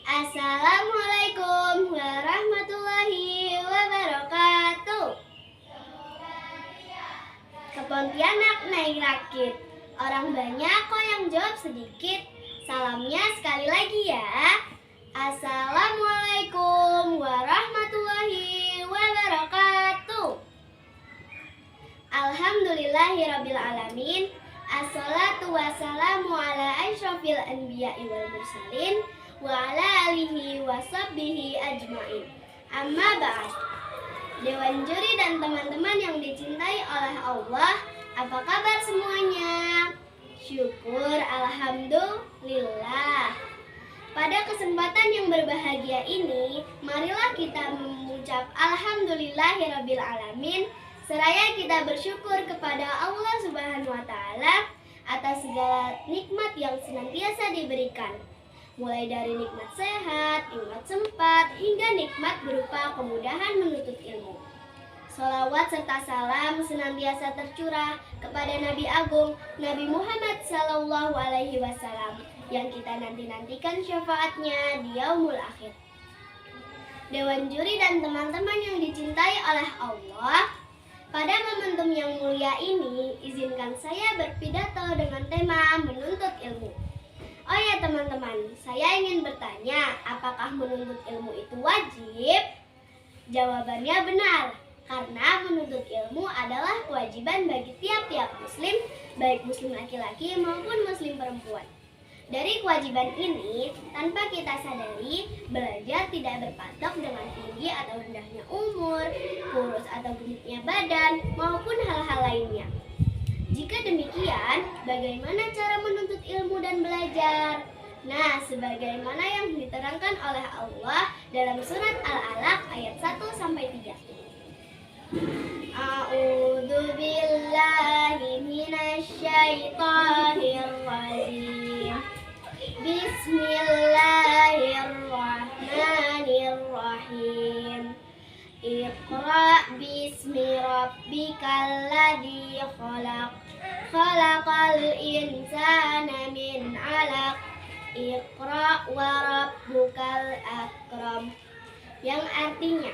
Assalamualaikum warahmatullahi wabarakatuh. Ke Pontianak naik rakit, orang banyak kok yang jawab sedikit. Salamnya sekali lagi ya. Assalamualaikum warahmatullahi wabarakatuh. Alhamdulillahirabbil alamin. Assalatu wassalamu ala asyrafil anbiya'i wal mursalin wa ala alihi wa sahbihi ajmain. Amma ba'd. Dewan juri dan teman-teman yang dicintai oleh Allah, apa kabar semuanya? Syukur, alhamdulillah. Pada kesempatan yang berbahagia ini, marilah kita mengucap alhamdulillahirabbil alamin, seraya kita bersyukur kepada Allah Subhanahu wa taala atas segala nikmat yang senantiasa diberikan. Mulai dari nikmat sehat, nikmat sempat, hingga nikmat berupa kemudahan menuntut ilmu. Sholawat serta salam senantiasa tercurah kepada Nabi Agung, Nabi Muhammad Sallallahu Alaihi Wasallam, yang kita nanti-nantikan syafaatnya di yaumul akhir. Dewan juri dan teman-teman yang dicintai oleh Allah, pada momentum yang mulia ini, izinkan saya berpidato dengan tema menuntut ilmu. Oh ya teman-teman, saya ingin bertanya, apakah menuntut ilmu itu wajib? Jawabannya benar, karena menuntut ilmu adalah kewajiban bagi tiap-tiap muslim, baik muslim laki-laki maupun muslim perempuan. Dari kewajiban ini, tanpa kita sadari, belajar tidak berpatok dengan tinggi atau rendahnya umur, kurus atau gendutnya badan, maupun hal-hal lainnya. Jika demikian, bagaimana cara menuntut ilmu dan belajar? Nah, sebagaimana yang diterangkan oleh Allah dalam surat Al-Alaq ayat 1-3. A'udzu billahi minasy syaithanir rajim. Bismillahirrahmanirrahim. Iqra bismi rabbikal ladzi khalaq. Khalaqal insana min 'alaq. Iqra wa rabbukal akram. Yang artinya,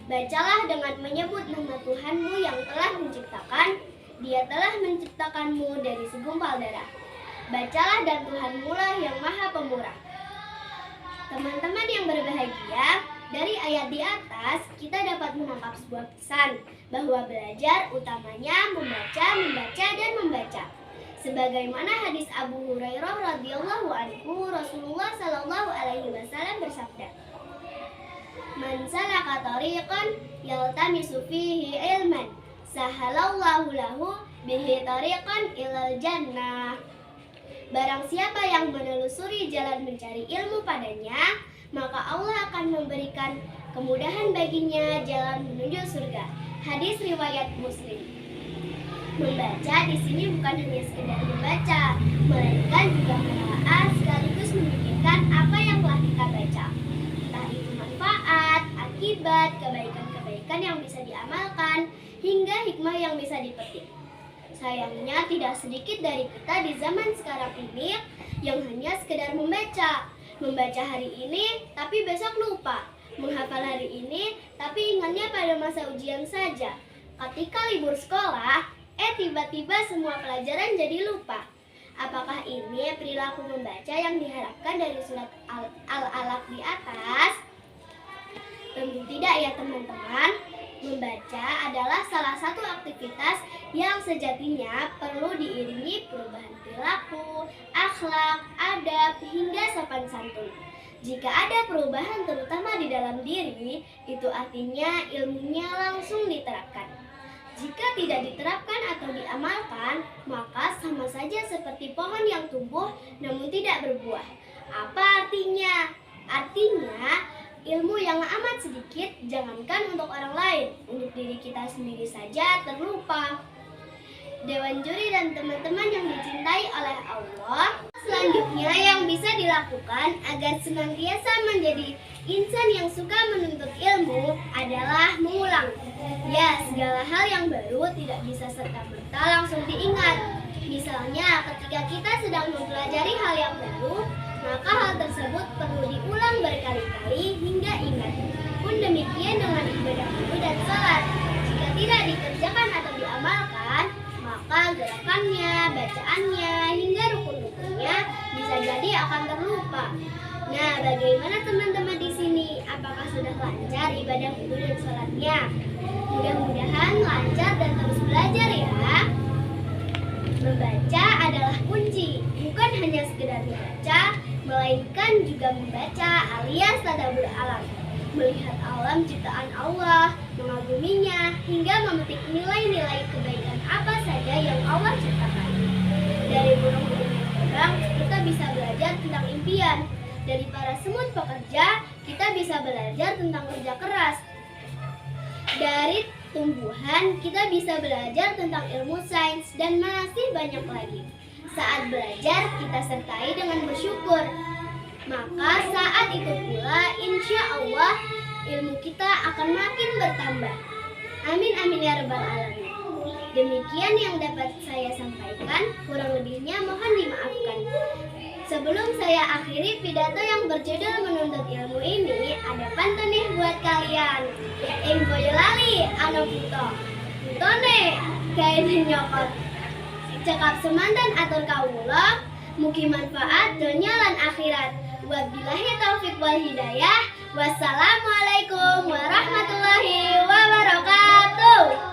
bacalah dengan menyebut nama Tuhanmu yang telah menciptakan. Dia telah menciptakanmu dari segumpal darah. Bacalah dan Tuhanmu lah yang maha pemurah. Teman-teman yang berbahagia, dari ayat di atas kita dapat menangkap sebuah pesan bahwa belajar utamanya membaca, dan membaca. Sebagaimana hadis Abu Hurairah radhiyallahu anhu, Rasulullah sallallahu alaihi wasallam bersabda, "Man salaka tariqan yaltamisu fihi ilman, sahalallahu lahu bihi tariqan ilal jannah." Barang siapa yang menelusuri jalan mencari ilmu padanya, maka Allah akan memberikan kemudahan baginya jalan menuju surga. Hadis riwayat Muslim. Membaca di sini bukan hanya sekedar membaca, melainkan juga menelaah sekaligus memikirkan apa yang telah kita baca. Entah itu manfaat, akibat, kebaikan-kebaikan yang bisa diamalkan, hingga hikmah yang bisa dipetik. Sayangnya tidak sedikit dari kita di zaman sekarang ini yang hanya sekedar membaca hari ini tapi besok lupa, menghafal hari ini tapi ingatnya pada masa ujian saja. Ketika libur sekolah, tiba-tiba semua pelajaran jadi lupa. Apakah ini perilaku membaca yang diharapkan dari surat Al-Alaq di atas? Tentu tidak ya teman-teman. Membaca adalah salah satu aktivitas yang sejatinya perlu diiringi perubahan perilaku, akhlak, adab, hingga sopan santun. Jika ada perubahan terutama di dalam diri, itu artinya ilmunya langsung diterapkan. Jika tidak diterapkan atau diamalkan, maka sama saja seperti pohon yang tumbuh namun tidak berbuah. Apa artinya? Artinya, ilmu yang amat sedikit, jangankan untuk orang lain, untuk diri kita sendiri saja terlupa. Dewan juri dan teman-teman yang dicintai oleh Allah, selanjutnya yang bisa dilakukan agar senantiasa menjadi insan yang suka menuntut ilmu adalah mengulang. Ya, segala hal yang baru tidak bisa serta-merta langsung diingat. Misalnya, ketika kita sedang mempelajari hal yang baru, maka hal tersebut perlu diulang berkali-kali hingga ingat. Pun demikian dengan ibadah wudu dan salat. Jika tidak dikerjakan atau diamalkan, maka gerakannya, bacaannya, hingga rukun-rukunnya bisa jadi akan terlupa. Nah, bagaimana teman-teman di sini? Apakah sudah lancar ibadah wudu dan salatnya? Mudah-mudahan lancar dan terus belajar ya. Membaca adalah kunci, bukan hanya sekedar membaca, melainkan juga membaca alias tadabbur alam. Melihat alam ciptaan Allah, mengaguminya, hingga memetik nilai-nilai kebaikan apa saja yang Allah ciptakan. Dari burung-burung yang terbang, kita bisa belajar tentang impian. Dari para semut pekerja, kita bisa belajar tentang kerja keras. Dari tumbuhan, kita bisa belajar tentang ilmu sains dan masih banyak lagi. Saat belajar, kita sertai dengan bersyukur. Maka saat itu pula, insya Allah, ilmu kita akan makin bertambah. Amin amin ya rabbal alamin. Demikian yang dapat saya sampaikan, kurang lebihnya mohon dimaafkan. Sebelum saya akhiri pidato yang berjudul menuntut ilmu ini, ada pantun nih buat kalian. Info lali, ano puto. Putone, kain nyokot. Cekap semantan atur kawula, mugi manfaat dunya lan akhirat. Wabillahi taufik wal hidayah. Wassalamualaikum warahmatullahi wabarakatuh.